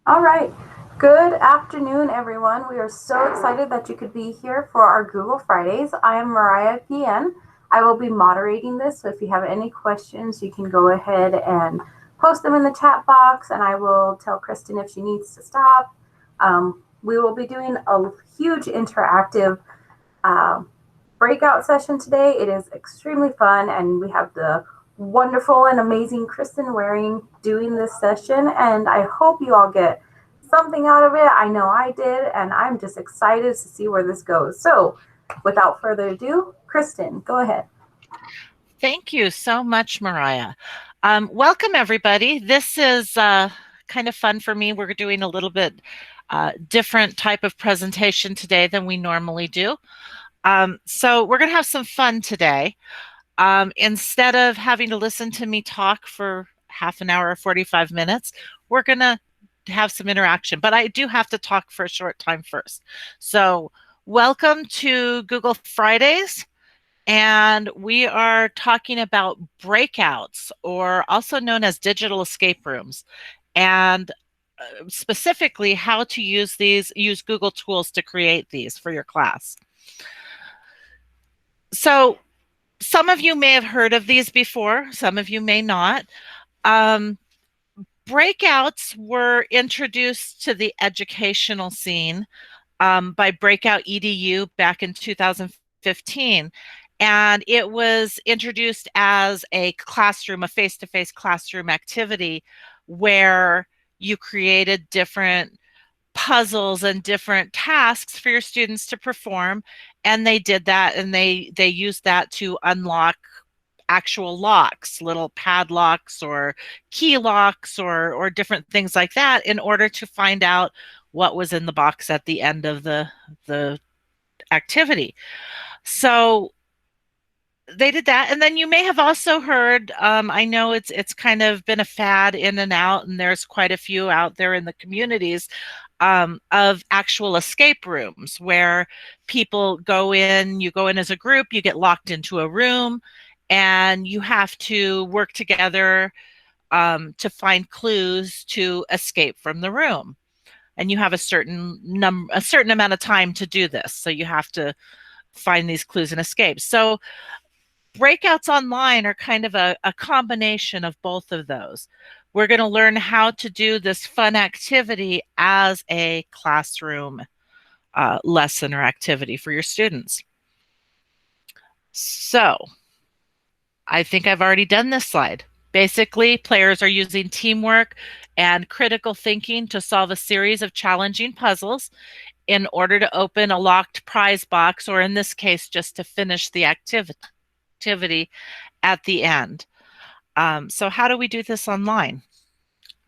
All right. Good afternoon, everyone. We are so excited that you could be here for our Google Fridays. I am Mariah PN. I will be moderating this, so if you have any questions, you can go ahead and post them in the chat box, and I will tell Kristen if she needs to stop. We will be doing a huge interactive uh, breakout session today. It is extremely fun, and we have the wonderful and amazing Kristen Waring doing this session, and I hope you all get something out of it. I know I did, and I'm just excited to see where this goes. So, without further ado, Kristen, go ahead. Thank you so much, Mariah. Welcome, everybody. This is kind of fun for me. We're doing a little bit different type of presentation today than we normally do. So we're going to have some fun today. Instead of having to listen to me talk for half an hour or 45 minutes, we're going to have some interaction. But I do have to talk for a short time first. So welcome to Google Fridays. And we are talking about breakouts, or also known as digital escape rooms, and specifically how to use Google tools to create these for your class. So some of you may have heard of these before, some of you may not. Breakouts were introduced to the educational scene by Breakout EDU back in 2015. And it was introduced as a classroom, a face-to-face classroom activity where you created different puzzles and different tasks for your students to perform. And they did that, and they used that to unlock actual locks, little padlocks or key locks or different things like that in order to find out what was in the box at the end of the activity. So they did that. And then you may have also heard, I know it's kind of been a fad in and out, and there's quite a few out there in the communities of actual escape rooms where people go in, you go in as a group, you get locked into a room, and you have to work together to find clues to escape from the room. And you have a certain amount of time to do this. So you have to find these clues and escape. So breakouts online are kind of a combination of both of those. We're going to learn how to do this fun activity as a classroom lesson or activity for your students. So I think I've already done this slide. Basically, players are using teamwork and critical thinking to solve a series of challenging puzzles in order to open a locked prize box, or in this case, just to finish the activity at the end. So how do we do this online?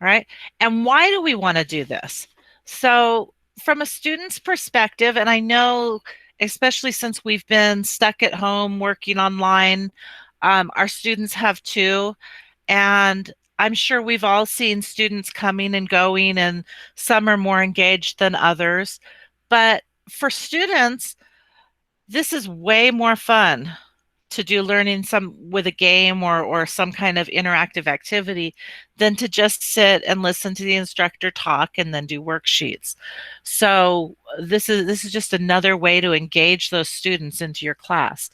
All right. And why do we want to do this? So from a student's perspective, and I know, especially since we've been stuck at home working online, our students have too. And I'm sure we've all seen students coming and going, and some are more engaged than others. But for students, this is way more fun to do learning some with a game or some kind of interactive activity than to just sit and listen to the instructor talk and then do worksheets. So this is just another way to engage those students into your class.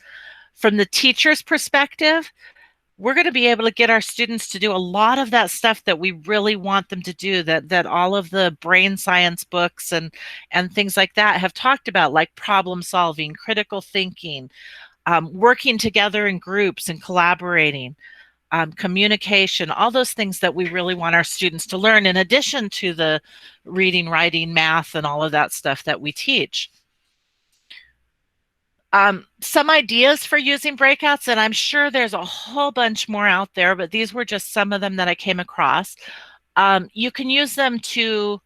From the teacher's perspective, we're going to be able to get our students to do a lot of that stuff that we really want them to do, that all of the brain science books and things like that have talked about, like problem solving, critical thinking, working together in groups and collaborating, communication, all those things that we really want our students to learn, in addition to the reading, writing, math, and all of that stuff that we teach. Some ideas for using breakouts, and I'm sure there's a whole bunch more out there, but these were just some of them that I came across. You can use them to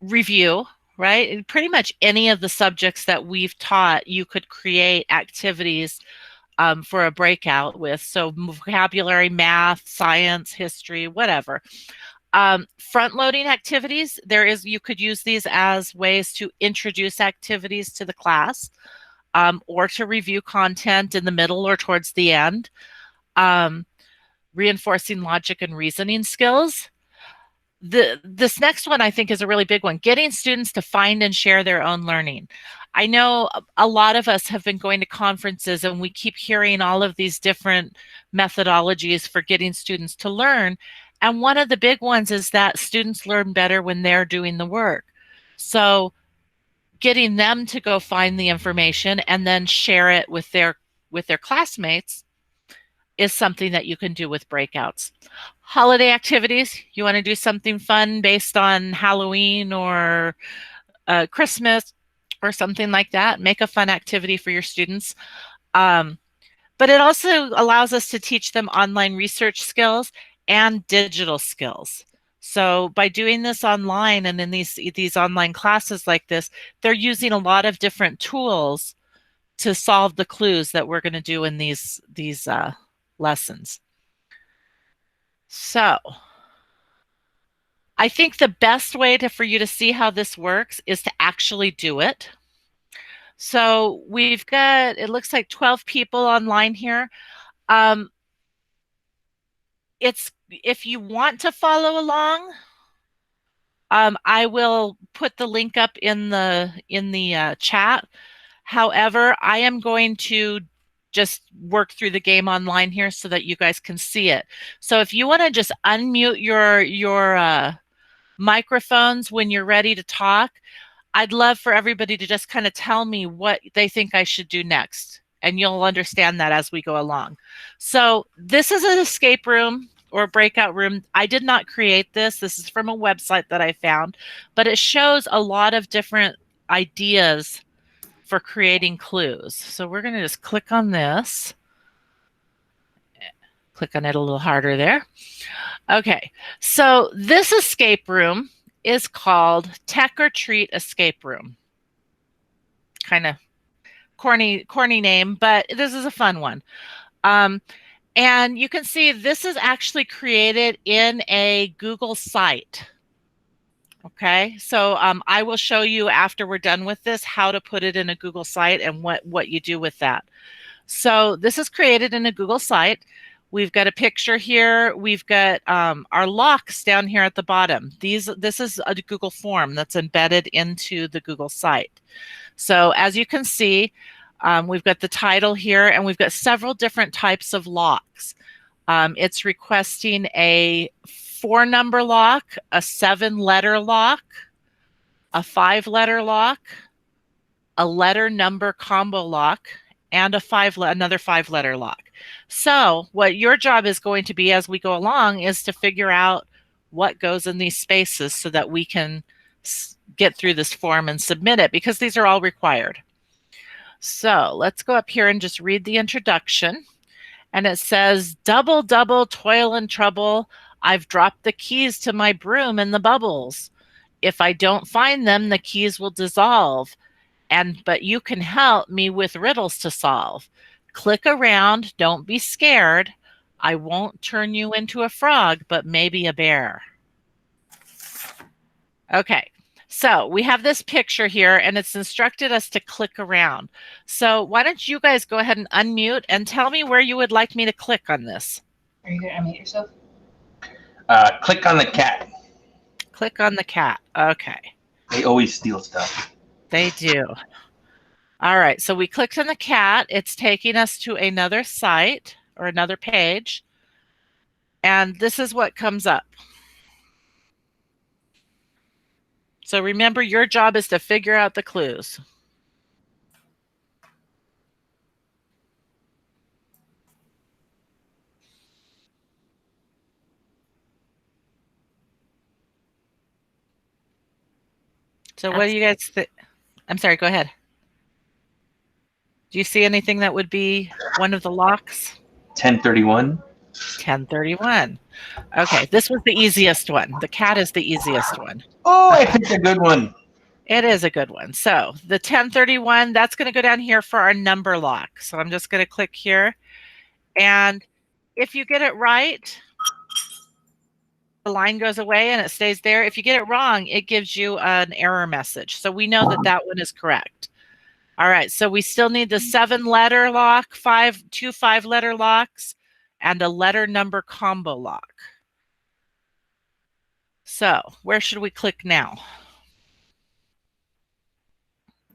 review, right? And pretty much any of the subjects that we've taught, you could create activities for a breakout with. So vocabulary, math, science, history, whatever. Front-loading activities, you could use these as ways to introduce activities to the class, or to review content in the middle or towards the end. Reinforcing logic and reasoning skills. This next one I think is a really big one, getting students to find and share their own learning. I know a lot of us have been going to conferences and we keep hearing all of these different methodologies for getting students to learn. And one of the big ones is that students learn better when they're doing the work. So getting them to go find the information and then share it with their classmates is something that you can do with breakouts. Holiday activities, you want to do something fun based on Halloween or Christmas or something like that, make a fun activity for your students. But it also allows us to teach them online research skills and digital skills. So by doing this online and in these online classes like this, they're using a lot of different tools to solve the clues that we're going to do in these lessons. So I think the best way for you to see how this works is to actually do it. So we've got, it looks like 12 people online here. If you want to follow along, I will put the link up in the chat. However, I am going to just work through the game online here so that you guys can see it. So if you want to just unmute your microphones when you're ready to talk, I'd love for everybody to just kind of tell me what they think I should do next. And you'll understand that as we go along. So this is an escape room or breakout room. I did not create this. This is from a website that I found, but it shows a lot of different ideas for creating clues. So we're going to just click on this. Click on it a little harder there. Okay, so this escape room is called Tech or Treat Escape Room. Kind of corny name, but this is a fun one. And you can see this is actually created in a Google site. Okay, so I will show you after we're done with this how to put it in a Google site and what you do with that. So this is created in a Google site. We've got a picture here. We've got our locks down here at the bottom. This is a Google form that's embedded into the Google site. So as you can see, we've got the title here and we've got several different types of locks. It's requesting a 4-number lock, a 7-letter lock, a 5-letter lock, a letter number combo lock, and another 5-letter lock. So what your job is going to be as we go along is to figure out what goes in these spaces so that we can get through this form and submit it, because these are all required. So let's go up here and just read the introduction. And it says, double, double, toil and trouble. I've dropped the keys to my broom in the bubbles. If I don't find them, the keys will dissolve. But you can help me with riddles to solve. Click around, don't be scared. I won't turn you into a frog, but maybe a bear. Okay, so we have this picture here and it's instructed us to click around. So why don't you guys go ahead and unmute and tell me where you would like me to click on this. Are you going to unmute yourself? Click on the cat. Click on the cat. Okay. They always steal stuff. They do. All right, so we clicked on the cat. It's taking us to another site or another page. And this is what comes up. So remember, your job is to figure out the clues. So what do you guys think? I'm sorry, go ahead. Do you see anything that would be one of the locks? 1031. 1031. Okay, this was the easiest one. The cat is the easiest one. Oh, I picked a good one. It is a good one. So the 1031, that's going to go down here for our number lock. So I'm just going to click here. And if you get it right, the line goes away and it stays there. If you get it wrong, it gives you an error message. So we know that that one is correct. All right, so we still need the 7-letter lock, 2 5-letter locks, and a letter number combo lock. So where should we click now?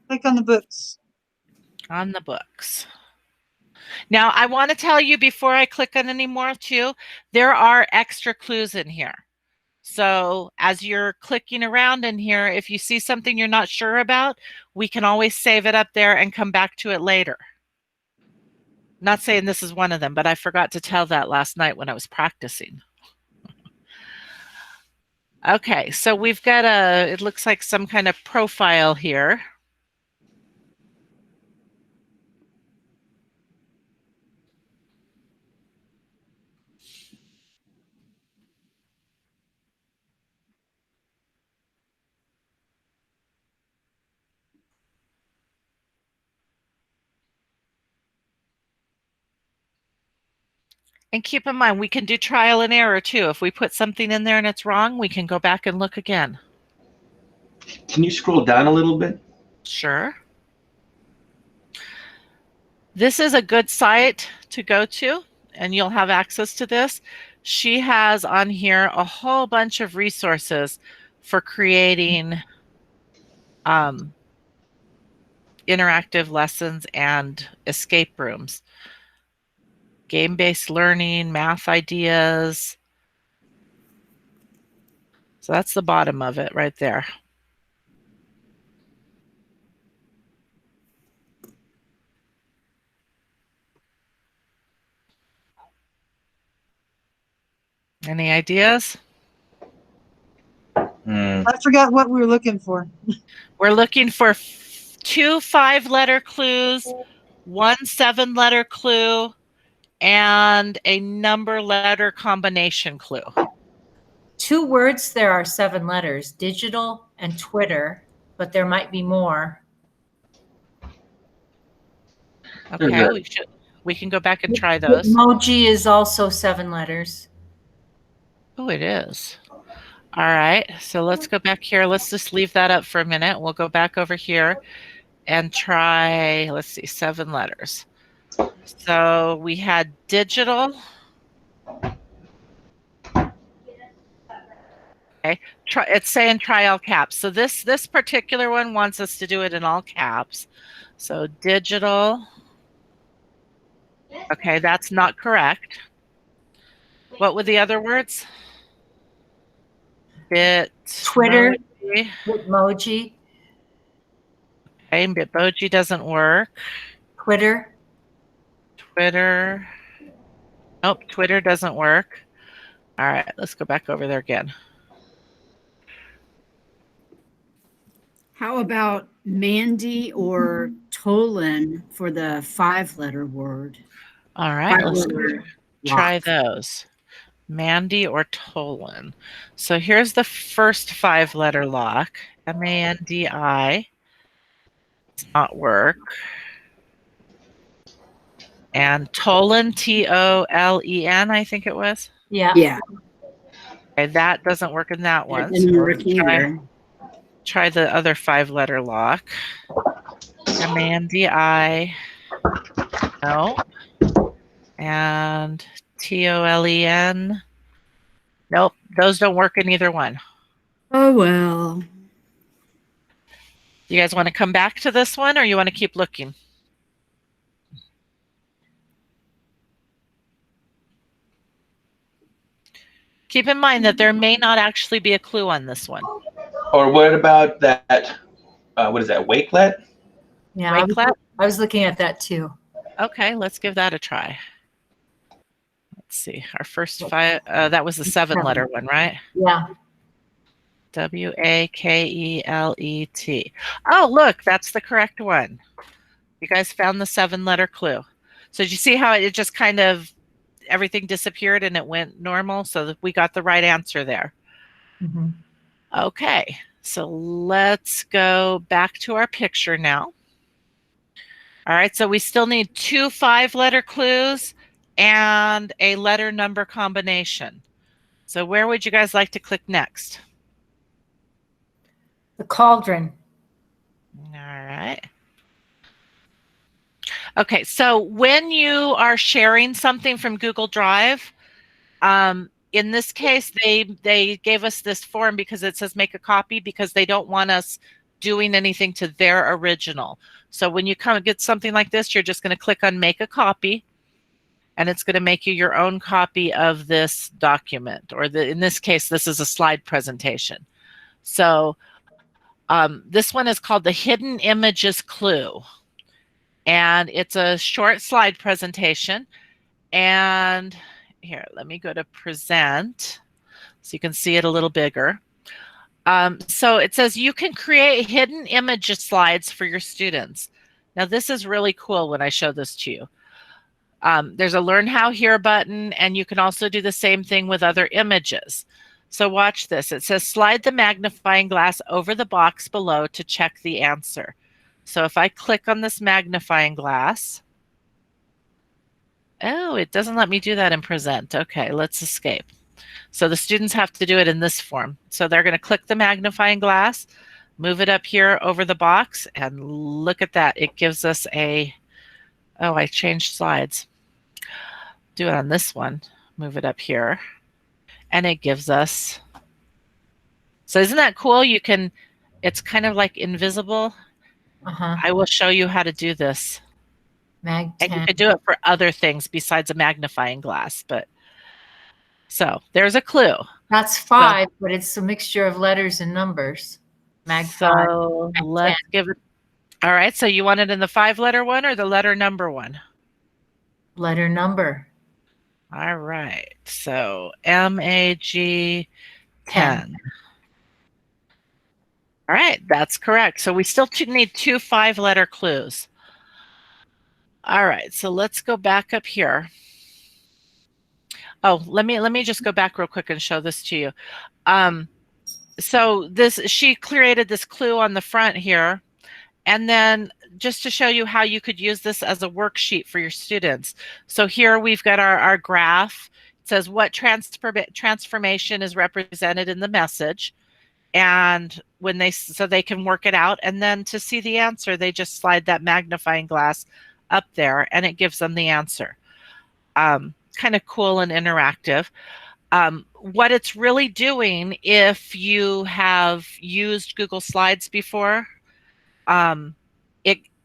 Click on the books. On the books. Now, I want to tell you before I click on any more too, there are extra clues in here. So as you're clicking around in here, if you see something you're not sure about, we can always save it up there and come back to it later. Not saying this is one of them, but I forgot to tell that last night when I was practicing. Okay, so we've got it looks like some kind of profile here. And keep in mind, we can do trial and error too. If we put something in there and it's wrong, we can go back and look again. Can you scroll down a little bit? Sure. This is a good site to go to, and you'll have access to this. She has on here a whole bunch of resources for creating interactive lessons and escape rooms. Game-based learning, math ideas. So that's the bottom of it right there. Any ideas? I forgot what we were looking for. We're looking for 2 5-letter clues, 1 7-letter clue, and a number-letter combination clue. 2 words, there are 7 letters, digital and Twitter, but there might be more. Okay, we can go back and try those. Emoji is also 7 letters. Oh, it is. All right, so let's go back here. Let's just leave that up for a minute. We'll go back over here and try, let's see, 7 letters. So we had digital. Okay, it's saying try all caps. So this particular one wants us to do it in all caps. So digital. Okay, that's not correct. What were the other words? Twitter. Bitmoji. Bitmoji. Okay, Bitmoji doesn't work. Twitter. Twitter. Nope, Twitter doesn't work. All right, let's go back over there again. How about Mandy or Tolan for the 5-letter word? All right, let's try lock. those. Mandy or Tolan. So here's the first 5-letter lock. M-A-N-D-I. Does not work. And Tolan, T-O-L-E-N, I think it was. Yeah. Yeah, Okay, that doesn't work in that one. that didn't So work let's either. try the other 5-letter lock. M-A-N-D-I. No. And T-O-L-E-N. Nope, those don't work in either one. Oh, well. You guys want to come back to this one or you want to keep looking? Keep in mind that there may not actually be a clue on this one. Or what about that? What is that? Wakelet? Yeah. Wakelet? I was looking at that too. Okay, let's give that a try. Let's see. Our first 5, that was the 7-letter one, right? Yeah. W-A-K-E-L-E-T. Oh, look, that's the correct one. You guys found the 7-letter clue. So did you see how it just kind of, everything disappeared and it went normal? So that we got the right answer there. Mm-hmm. Okay, so let's go back to our picture now. All right, so we still need 2 5-letter clues and a letter number combination. So where would you guys like to click next? The cauldron. All right. Okay, so when you are sharing something from Google Drive, in this case, they gave us this form because it says make a copy, because they don't want us doing anything to their original. So when you come and get something like this, you're just going to click on make a copy, and it's going to make you your own copy of this document, or in this case, this is a slide presentation. So this one is called the Hidden Images Clue, and it's a short slide presentation. And here, let me go to present so you can see it a little bigger. So it says you can create hidden image slides for your students. Now this is really cool when I show this to you. There's a Learn How Here button, and you can also do the same thing with other images. So watch this. It says slide the magnifying glass over the box below to check the answer. So if I click on this magnifying glass, oh, it doesn't let me do that in present. Okay, let's escape. So the students have to do it in this form. So they're going to click the magnifying glass, move it up here over the box, and look at that. It gives us a, oh, I changed slides. Do it on this one. Move it up here. And it gives us, so isn't that cool? You can, it's kind of like invisible. I will show you how to do this. And you could do it for other things besides a magnifying glass. But so there's a clue. That's 5, but it's a mixture of letters and numbers. So let's give it. All right. So you want it in the 5-letter one or the letter number one? Letter number. All right. So MAG 10. All right. That's correct. So we still need 2 5-letter clues. All right. So let's go back up here. Oh, let me just go back real quick and show this to you. So she created this clue on the front here, and then just to show you how you could use this as a worksheet for your students. So here we've got our graph. It says what transformation is represented in the message, and so they can work it out. And then to see the answer, they just slide that magnifying glass up there, and it gives them the answer. Kind of cool and interactive. What it's really doing, if you have used Google Slides before,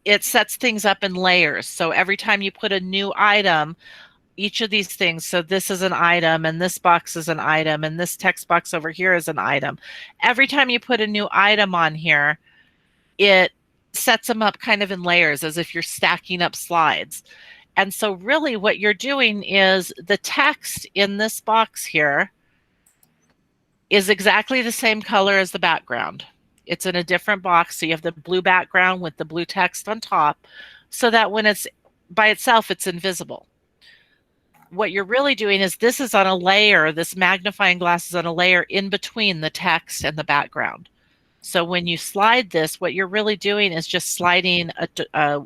it sets things up in layers. So every time you put a new item, each of these things, so this is an item, and this box is an item, and this text box over here is an item. Every time you put a new item on here, it sets them up kind of in layers, as if you're stacking up slides. And so really what you're doing is the text in this box here is exactly the same color as the background. It's in a different box. So you have the blue background with the blue text on top, so that when it's by itself, it's invisible. What you're really doing is this is on a layer, this magnifying glass is on a layer in between the text and the background. So when you slide this, what you're really doing is just sliding a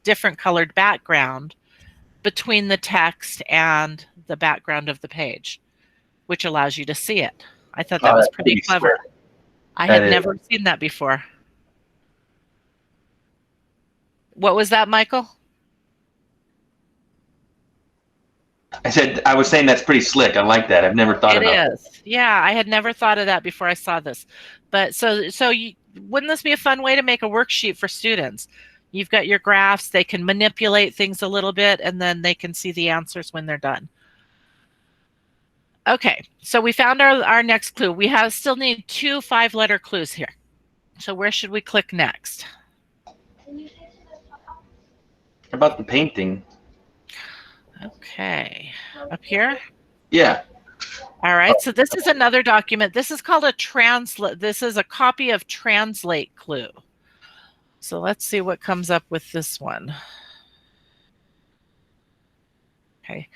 different colored background between the text and the background of the page, which allows you to see it. I thought that was pretty clever. I had never seen that before. What was that, Michael? I said, I was saying that's pretty slick. I like that. I've never thought about it. It is. Yeah, I had never thought of that before I saw this. But wouldn't this be a fun way to make a worksheet for students? You've got your graphs. They can manipulate things a little bit, and then they can see the answers when they're done. Okay, so we found our next clue. We still need 2 5-letter clues here. So where should we click next? How about the painting? Okay, up here? Yeah. All right, so this is another document. This is called this is a copy of Translate Clue. So let's see what comes up with this one. Okay.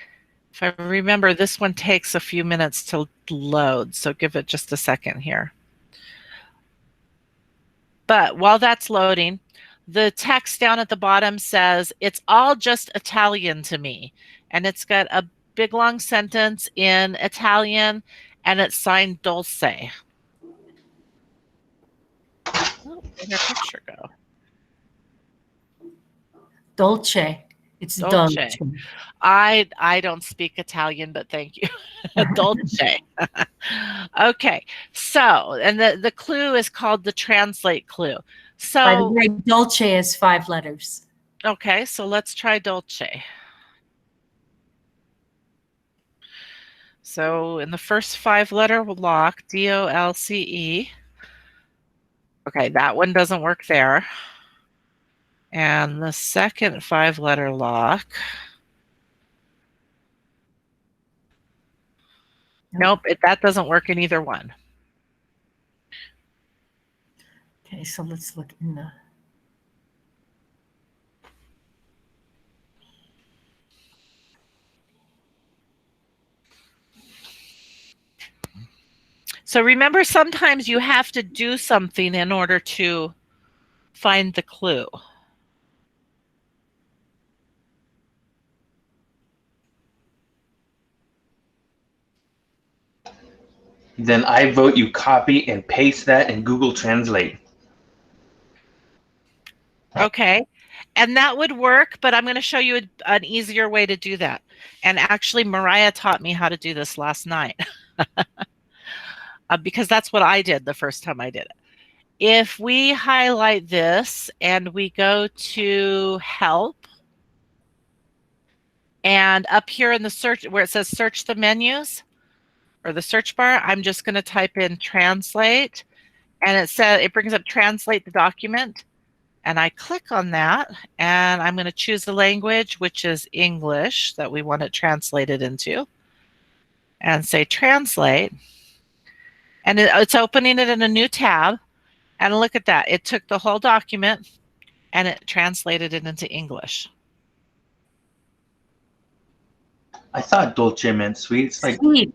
If I remember, this one takes a few minutes to load, so give it just a second here. But while that's loading, the text down at the bottom says, it's all just Italian to me. And it's got a big long sentence in Italian, and it's signed Dulce. Oh, where'd her picture go? Dolce. It's Dolce. dolce. I don't speak Italian, but thank you. Dolce. Okay. So, and the clue is called the translate clue. By the So, way, dolce is 5 letters. okay, so let's try Dolce. So in the first 5-letter lock, DOLCE. Okay, that one doesn't work there. And the second 5-letter lock. Nope, that doesn't work in either one. Okay, so let's look in the. So remember, sometimes you have to do something in order to find the clue. Then I vote you copy and paste that in Google Translate. Okay, and that would work, but I'm going to show you an easier way to do that. And actually, Mariah taught me how to do this last night. Because that's what I did the first time I did it. If we highlight this and we go to help, and up here in the search where it says search the menus or the search bar, I'm just going to type in translate, and it brings up translate the document, and I click on that, and I'm going to choose the language, which is English, that we want it translated into, and say translate. And it's opening it in a new tab. And look at that. It took the whole document and it translated it into English. I thought dolce meant sweet. It's like Sweet.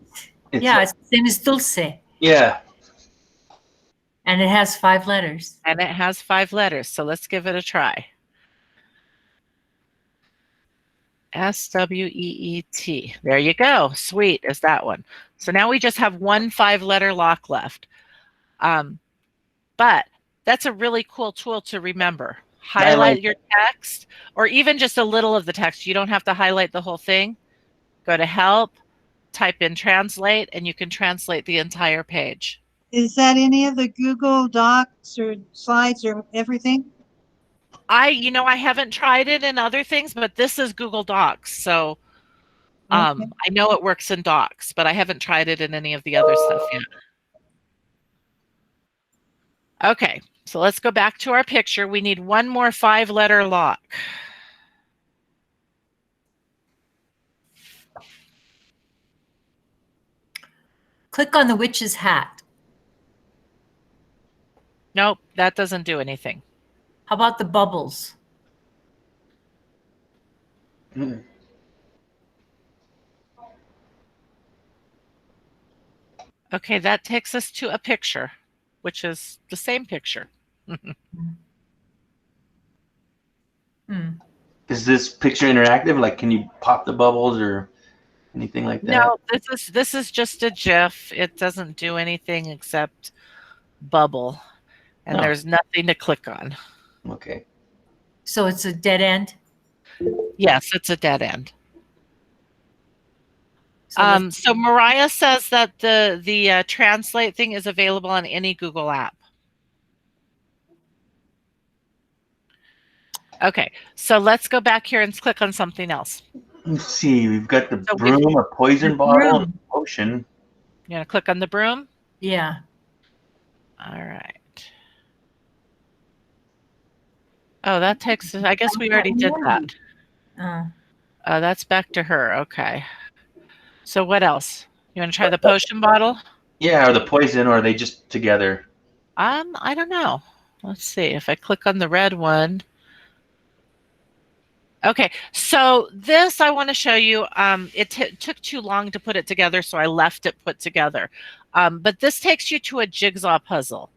it's Yeah, like- it's the same as dulce. yeah. And it has 5 letters. And it has 5 letters. So let's give it a try. SWEET. There you go. Sweet is that one. So now we just have one 5-letter lock left. But that's a really cool tool to remember. Highlight your text, or even just a little of the text. You don't have to highlight the whole thing. Go to help, type in translate, and you can translate the entire page. Is that any of the Google Docs or slides or everything? I haven't tried it in other things, but this is Google Docs. So I know it works in Docs, but I haven't tried it in any of the other stuff yet. Okay, so let's go back to our picture. We need one more 5-letter lock. Click on the witch's hat. Nope, that doesn't do anything. How about the bubbles? Mm. Okay, that takes us to a picture, which is the same picture. Is this picture interactive? Like, can you pop the bubbles or anything like that? No, this is just a GIF. It doesn't do anything except bubble, and there's nothing to click on. Okay. So it's a dead end? Yes, it's a dead end. So So Mariah says that the translate thing is available on any Google app. Okay, so let's go back here and click on something else. Let's see. We've got the So broom, a poison bottle, broom. and a potion. You want to click on the broom? yeah. All right. Oh, that takes, I guess we already did that. That's back to her. Okay. So what else? You want to try the potion bottle? Yeah, or the poison, or are they just together? I don't know. Let's see. If I click on the red one. Okay, so this I want to show you. It took too long to put it together, so I left it put together. But this takes you to a jigsaw puzzle.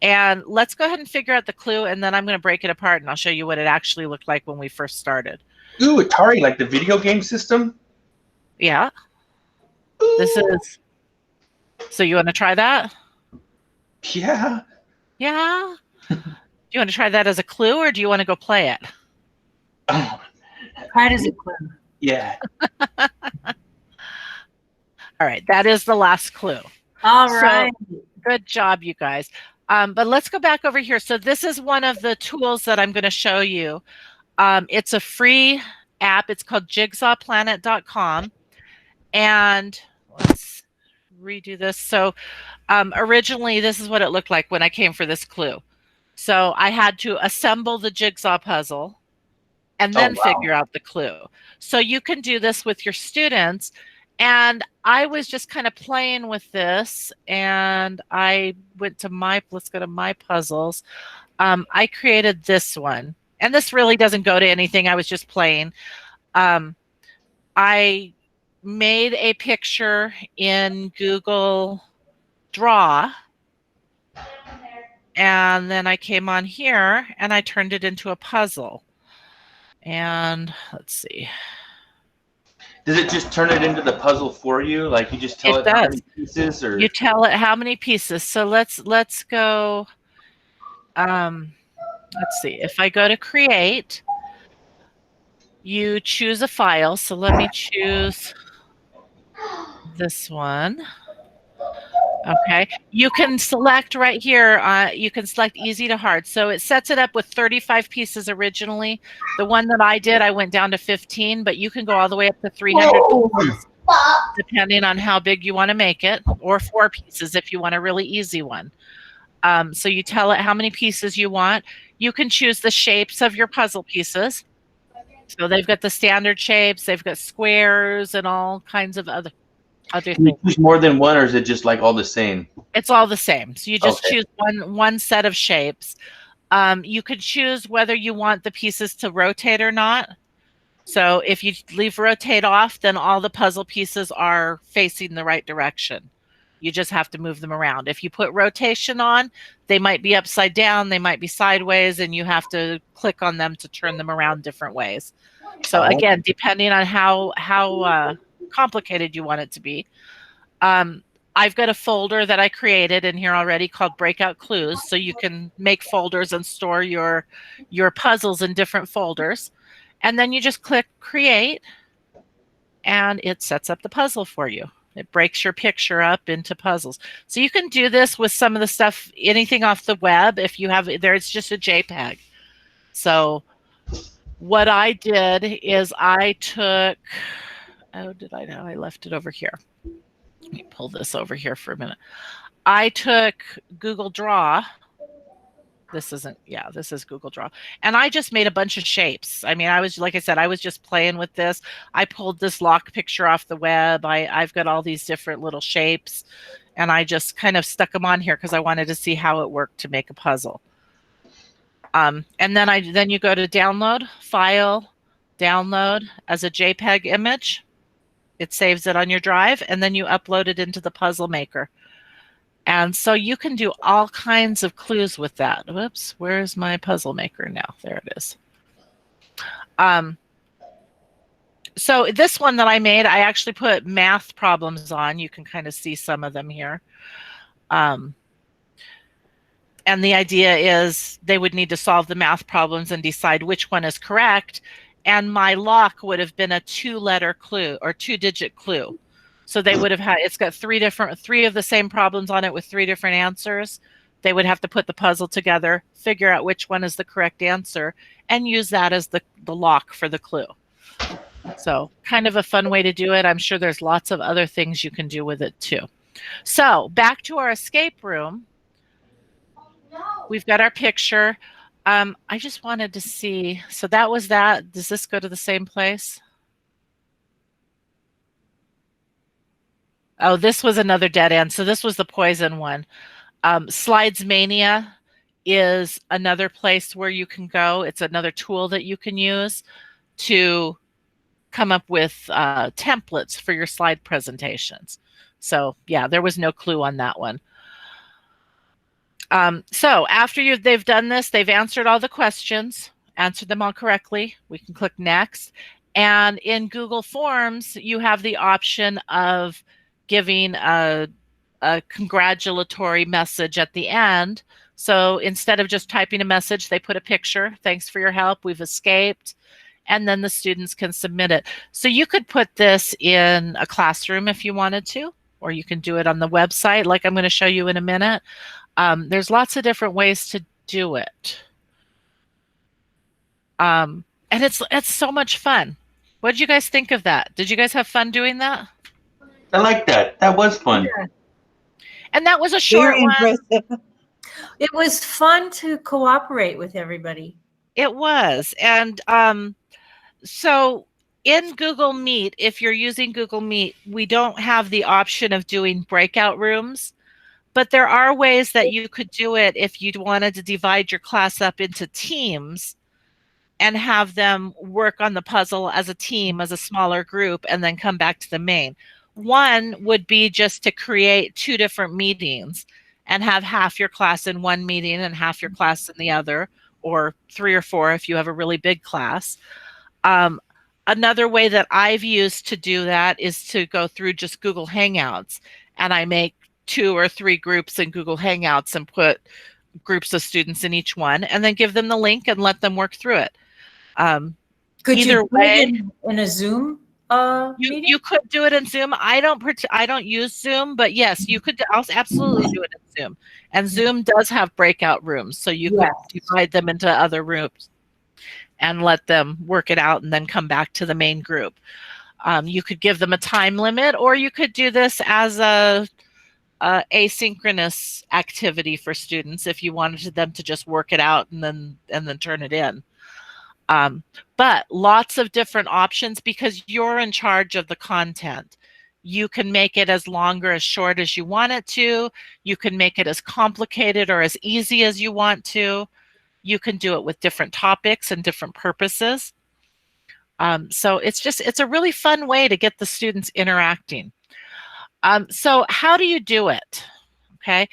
And let's go ahead and figure out the clue, and then I'm going to break it apart, and I'll show you what it actually looked like when we first started. Ooh, Atari, like the video game system? Yeah. Ooh. This is... So you want to try that? Yeah. Yeah? Do you want to try that as a clue, or do you want to go play it? Oh, Pride is a clue. Yeah. All right, that is the last clue. All So, right. good job, you guys. But let's go back over here. So this is one of the tools that I'm going to show you. It's a free app. It's called jigsawplanet.com. And let's redo this. So originally, this is what it looked like when I came for this clue. So I had to assemble the jigsaw puzzle and then figure out the clue. So you can do this with your students. And I was just kind of playing with this, and I went to let's go to my puzzles. I created this one, and this really doesn't go to anything. I was just playing. I made a picture in Google Draw, and then I came on here and I turned it into a puzzle. And let's see. Does it just turn it into the puzzle for you? Like you just tell it how many pieces, or you tell it how many pieces. So let's go. Let's see. If I go to create, you choose a file. So let me choose this one. Okay. You can select right here. You can select easy to hard. So it sets it up with 35 pieces originally. The one that I did, I went down to 15, but you can go all the way up to 300 pieces, depending on how big you want to make it, or 4 pieces if you want a really easy one. So you tell it how many pieces you want. You can choose the shapes of your puzzle pieces. So they've got the standard shapes, they've got squares and all kinds of other can things. you choose more than one, or is it just like all the same? It's all the same. So you just choose one set of shapes. You could choose whether you want the pieces to rotate or not. So if you leave rotate off, then all the puzzle pieces are facing the right direction. You just have to move them around. If you put rotation on, they might be upside down, they might be sideways, and you have to click on them to turn them around different ways. So again, depending on how complicated you want it to be. I've got a folder that I created in here already called Breakout Clues. So you can make folders and store your puzzles in different folders. And then you just click create, and it sets up the puzzle for you. It breaks your picture up into puzzles. So you can do this with some of the stuff, anything off the web. If you have there, it's just a JPEG. So what I did is I took, I left it over here. Let me pull this over here for a minute. I took Google Draw. This is Google Draw. And I just made a bunch of shapes. I mean, like I said, I was just playing with this. I pulled this lock picture off the web. I've got all these different little shapes, and I just kind of stuck them on here because I wanted to see how it worked to make a puzzle. And then you go to download, file, download as a JPEG image. It saves it on your drive, and then you upload it into the puzzle maker. And so you can do all kinds of clues with that. Whoops, where's my puzzle maker now? There it is. So this one that I made, I actually put math problems on. You can kind of see some of them here. And the idea is they would need to solve the math problems and decide which one is correct. And my lock would have been a 2-letter clue or 2-digit clue. So they would have had, it's got 3 of the same problems on it with 3 different answers. They would have to put the puzzle together, figure out which one is the correct answer, and use that as the lock for the clue. So kind of a fun way to do it. I'm sure there's lots of other things you can do with it too. So back to our escape room. We've got our picture. I just wanted to see, so that was that. Does this go to the same place? Oh, this was another dead end. So this was the poison one. Slides Mania is another place where you can go. It's another tool that you can use to come up with templates for your slide presentations. So yeah, there was no clue on that one. So after they've done this, they've answered all the questions, answered them all correctly. We can click next. And in Google Forms, you have the option of giving a congratulatory message at the end. So instead of just typing a message, they put a picture. Thanks for your help. We've escaped. and then the students can submit it. So you could put this in a classroom if you wanted to, or you can do it on the website like I'm going to show you in a minute. There's lots of different ways to do it. And it's so much fun. What did you guys think of that? Did you guys have fun doing that? I like that. That was fun. Yeah. And that was a short Very one. impressive. It was fun to cooperate with everybody. It was. And so in Google Meet, if you're using Google Meet, we don't have the option of doing breakout rooms, but there are ways that you could do it if you wanted to divide your class up into teams and have them work on the puzzle as a team, as a smaller group, and then come back to the main. One would be just to create 2 different meetings and have half your class in one meeting and half your class in the other, or 3 or 4 if you have a really big class. Another way that I've used to do that is to go through just Google Hangouts, and I make 2 or 3 groups in Google Hangouts and put groups of students in each one, and then give them the link and let them work through it. Could Either you do way, it in a Zoom meeting? you could do it in Zoom. I don't use Zoom, but yes, you could. I'll absolutely do it in Zoom. And Zoom does have breakout rooms, so you could divide them into other rooms and let them work it out and then come back to the main group. You could give them a time limit, or you could do this as a asynchronous activity for students if you wanted them to just work it out and then turn it in. But lots of different options because you're in charge of the content. You can make it as long or as short as you want it to. You can make it as complicated or as easy as you want to. You can do it with different topics and different purposes. So it's a really fun way to get the students interacting. So how do you do it? Okay.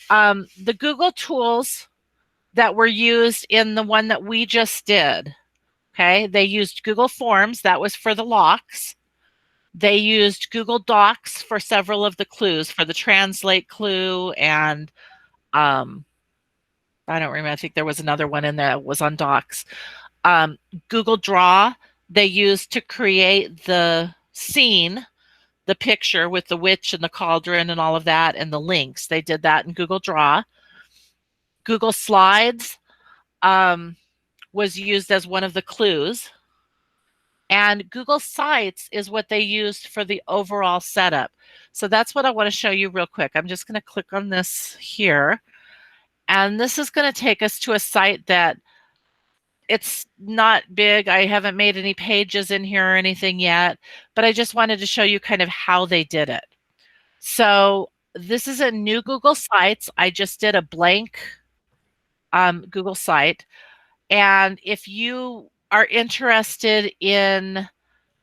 The Google tools that were used in the one that we just did, okay, they used Google Forms. That was for the locks. They used Google Docs for several of the clues, for the translate clue, and I don't remember. I think there was another one in there that was on Docs. Google Draw, they used to create the scene, the picture with the witch and the cauldron and all of that, and the links. They did that in Google Draw. Google Slides was used as one of the clues. And Google Sites is what they used for the overall setup. So that's what I want to show you real quick. I'm just going to click on this here. And this is going to take us to a site that it's not big. I haven't made any pages in here or anything yet, but I just wanted to show you kind of how they did it. So this is a new Google Sites. I just did a blank Google site. And if you are interested in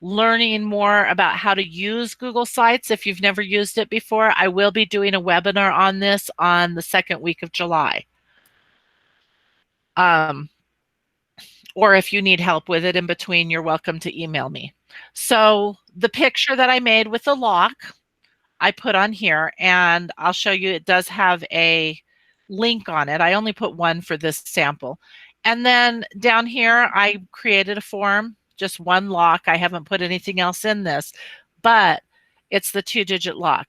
learning more about how to use Google Sites, if you've never used it before, I will be doing a webinar on this on the 2nd week of July. Or if you need help with it in between, you're welcome to email me. So the picture that I made with the lock, I put on here, and I'll show you it does have a link on it. I only put one for this sample. And then down here, I created a form, just one lock. I haven't put anything else in this, but it's the 2-digit lock.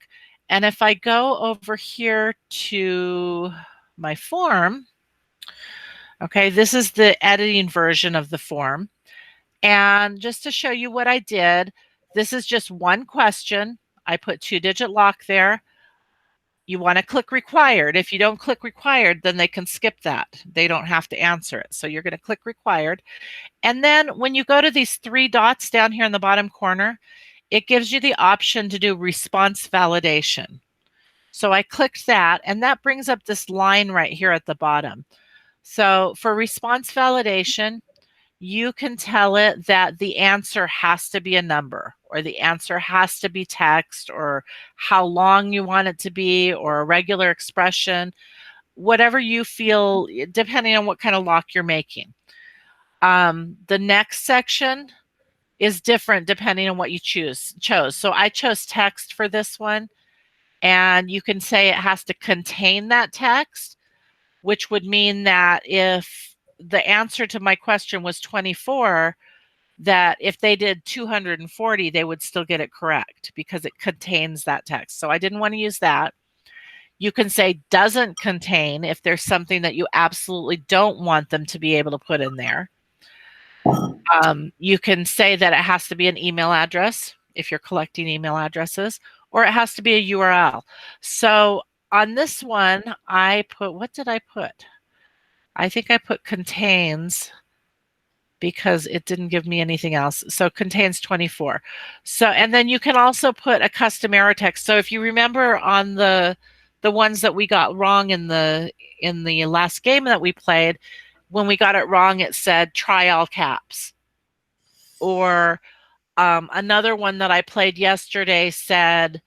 And if I go over here to my form, okay, this is the editing version of the form. And just to show you what I did, this is just one question. I put 2-digit lock there. You want to click required. If you don't click required, then they can skip that. They don't have to answer it. So you're going to click required. And then when you go to these 3 dots down here in the bottom corner, it gives you the option to do response validation. So I clicked that, and that brings up this line right here at the bottom. So for response validation, you can tell it that the answer has to be a number, or the answer has to be text, or how long you want it to be, or a regular expression, whatever you feel, depending on what kind of lock you're making. The next section is different depending on what you chose. So I chose text for this one, and you can say it has to contain that text, which would mean that if the answer to my question was 24, that if they did 240, they would still get it correct because it contains that text. So I didn't want to use that. You can say doesn't contain if there's something that you absolutely don't want them to be able to put in there. You can say that it has to be an email address if you're collecting email addresses, or it has to be a URL. So on this one, I put, what did I put? I think I put contains because it didn't give me anything else. So contains 24. So, and then you can also put a custom error text. So if you remember on the ones that we got wrong in the last game that we played, when we got it wrong, it said try all caps. Or another one that I played yesterday said,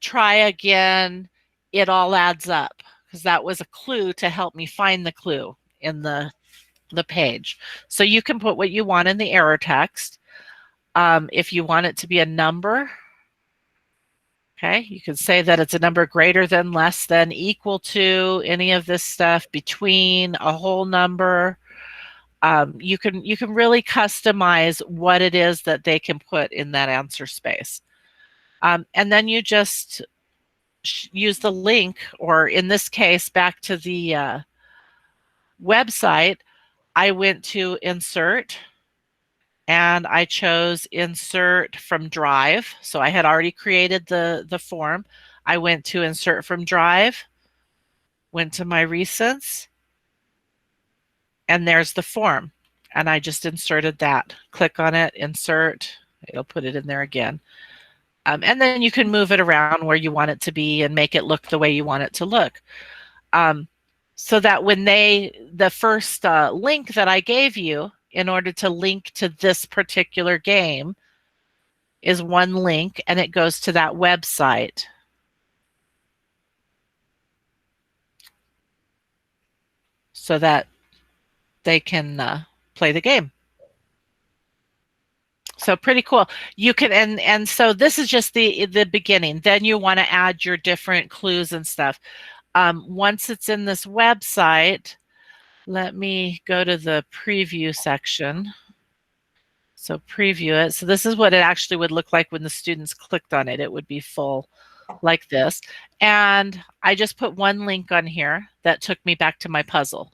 try again, it all adds up, because that was a clue to help me find the clue in the page. So you can put what you want in the error text. If you want it to be a number, okay, you can say that it's a number greater than, less than, equal to, any of this stuff, between, a whole number. You can really customize what it is that they can put in that answer space. And then you just use the link, or in this case, back to the website, I went to insert and I chose insert from Drive. So I had already created the form. I went to insert from Drive, went to my recents, and there's the form. And I just inserted that. Click on it, insert, it'll put it in there again. And then you can move it around where you want it to be and make it look the way you want it to look. So that when the first link that I gave you in order to link to this particular game is one link, and it goes to that website. So that they can play the game. So pretty cool. You can, and so this is just the beginning. Then you want to add your different clues and stuff. Once it's in this website, let me go to the preview section. So preview it. So this is what it actually would look like when the students clicked on it. It would be full like this. And I just put one link on here that took me back to my puzzle.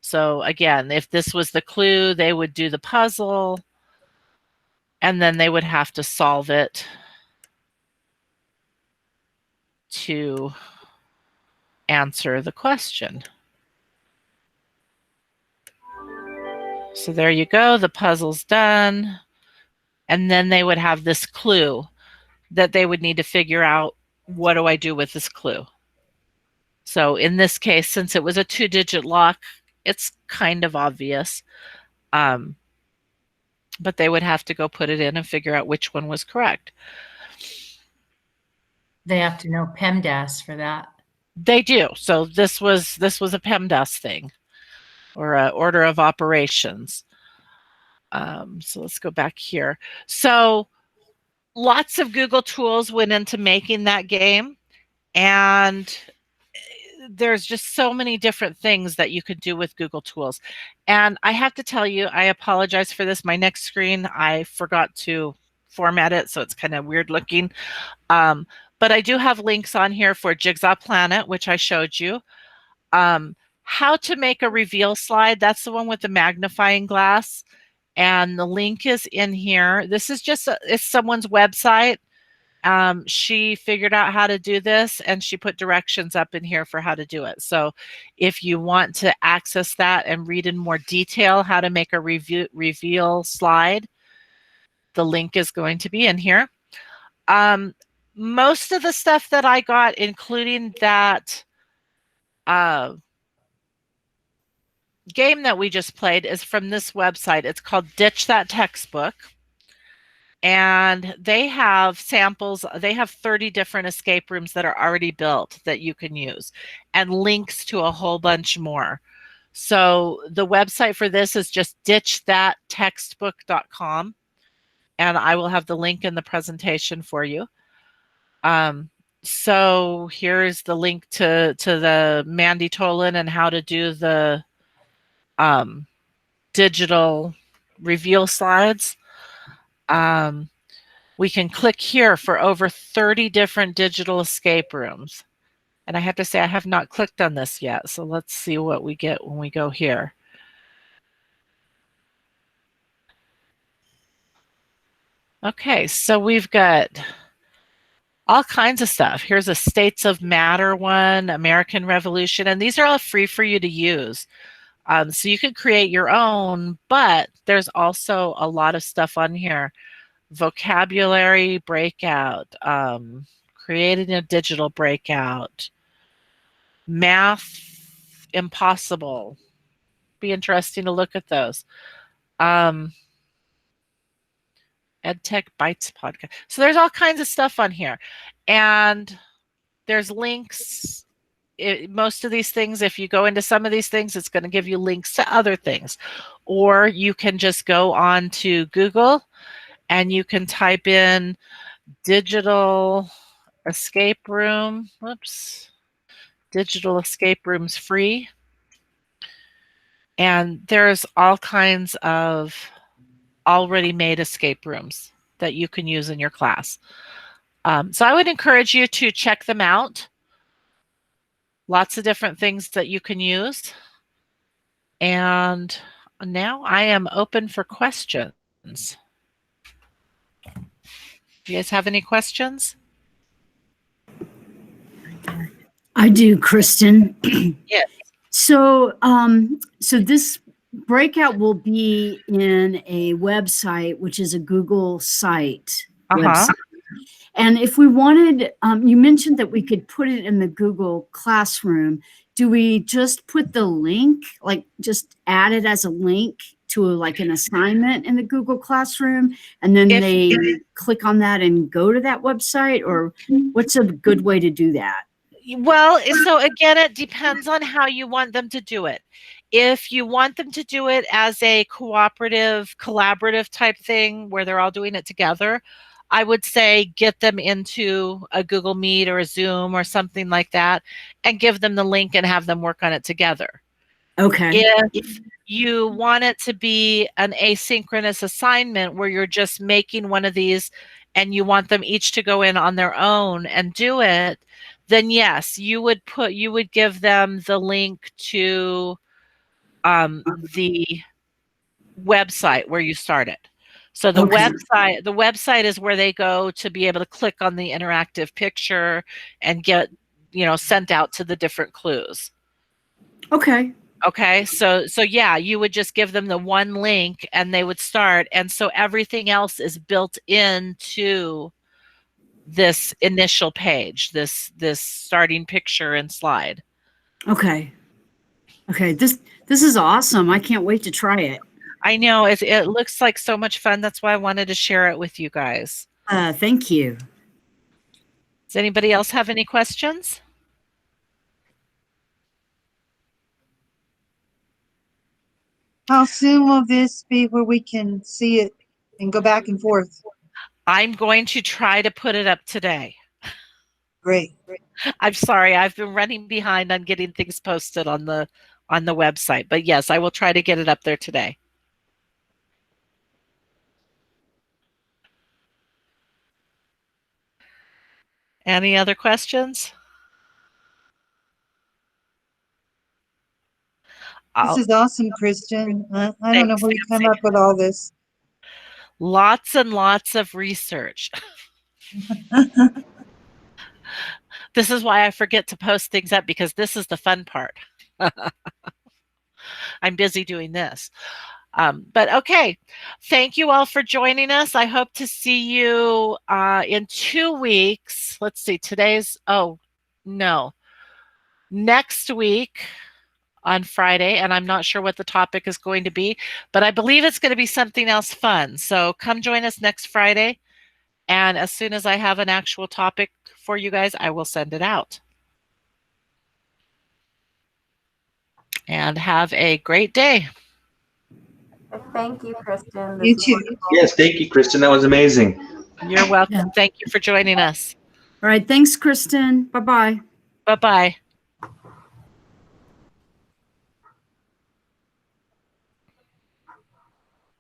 So again, if this was the clue, they would do the puzzle, and then they would have to solve it to answer the question. So there you go, the puzzle's done. And then they would have this clue that they would need to figure out, what do I do with this clue? So in this case, since it was a 2-digit lock, it's kind of obvious. But they would have to go put it in and figure out which one was correct. They have to know PEMDAS for that. They do. So this was a PEMDAS thing, or a order of operations. So let's go back here. So lots of Google tools went into making that game, and there's just so many different things that you could do with Google tools. And I have to tell you, I apologize for this. My next screen, I forgot to format it, so it's kind of weird looking. But I do have links on here for Jigsaw Planet, which I showed you. How to make a reveal slide, that's the one with the magnifying glass. And the link is in here. This is just, it's someone's website. She figured out how to do this, and she put directions up in here for how to do it. So if you want to access that and read in more detail how to make a reveal slide, the link is going to be in here. Most of the stuff that I got, including that game that we just played, is from this website. It's called Ditch That Textbook. And they have samples. They have 30 different escape rooms that are already built that you can use, and links to a whole bunch more. So the website for this is just ditchthattextbook.com. And I will have the link in the presentation for you. So here's the link to the Mandy Tolan and how to do the digital reveal slides. We can click here for over 30 different digital escape rooms. And I have to say, I have not clicked on this yet. So let's see what we get when we go here. Okay, so we've got all kinds of stuff. Here's a States of Matter one, American Revolution, and these are all free for you to use. So you can create your own, but there's also a lot of stuff on here. Vocabulary breakout, creating a digital breakout, math impossible. Be interesting to look at those. EdTech Bites podcast. So there's all kinds of stuff on here, and there's links. Most of these things, if you go into some of these things, it's going to give you links to other things, or you can just go on to Google and you can type in digital escape room. Whoops. Digital escape rooms free. And there's all kinds of already made escape rooms that you can use in your class. So I would encourage you to check them out. Lots of different things that you can use. And now I am open for questions. Do you guys have any questions? I do, Kristen. Yes. So, so this breakout will be in a website, which is a Google site website. And if we wanted, you mentioned that we could put it in the Google Classroom. Do we just put the link, like just add it as a link to like an assignment in the Google Classroom, and then they click on that and go to that website? Or what's a good way to do that? Well, so again, it depends on how you want them to do it. If you want them to do it as a cooperative, collaborative type thing where they're all doing it together, I would say get them into a Google Meet or a Zoom or something like that and give them the link and have them work on it together. Okay. If you want it to be an asynchronous assignment where you're just making one of these and you want them each to go in on their own and do it, then yes, you would give them the link to the website where you started. So the website is where they go to be able to click on the interactive picture and get, sent out to the different clues. Okay. Okay. So yeah, you would just give them the one link and they would start. And so everything else is built into this initial page, this starting picture and slide. Okay. Okay. This is awesome. I can't wait to try it. I know it looks like so much fun. That's why I wanted to share it with you guys. Thank you. Does anybody else have any questions? How soon will this be where we can see it and go back and forth? I'm going to try to put it up today. Great. I'm sorry, I've been running behind on getting things posted on the website, but yes, I will try to get it up there today. Any other questions? This is awesome, Kristen. I don't know where you come up with all this. Lots and lots of research. This is why I forget to post things up, because this is the fun part. I'm busy doing this. But okay, thank you all for joining us. I hope to see you in 2 weeks. Let's see, next week on Friday, and I'm not sure what the topic is going to be, but I believe it's going to be something else fun. So come join us next Friday, and as soon as I have an actual topic for you guys, I will send it out. And have a great day. Thank you, Kristen. You too. Yes, thank you, Kristen. That was amazing. You're welcome. Thank you for joining us. All right. Thanks, Kristen. Bye-bye. Bye-bye.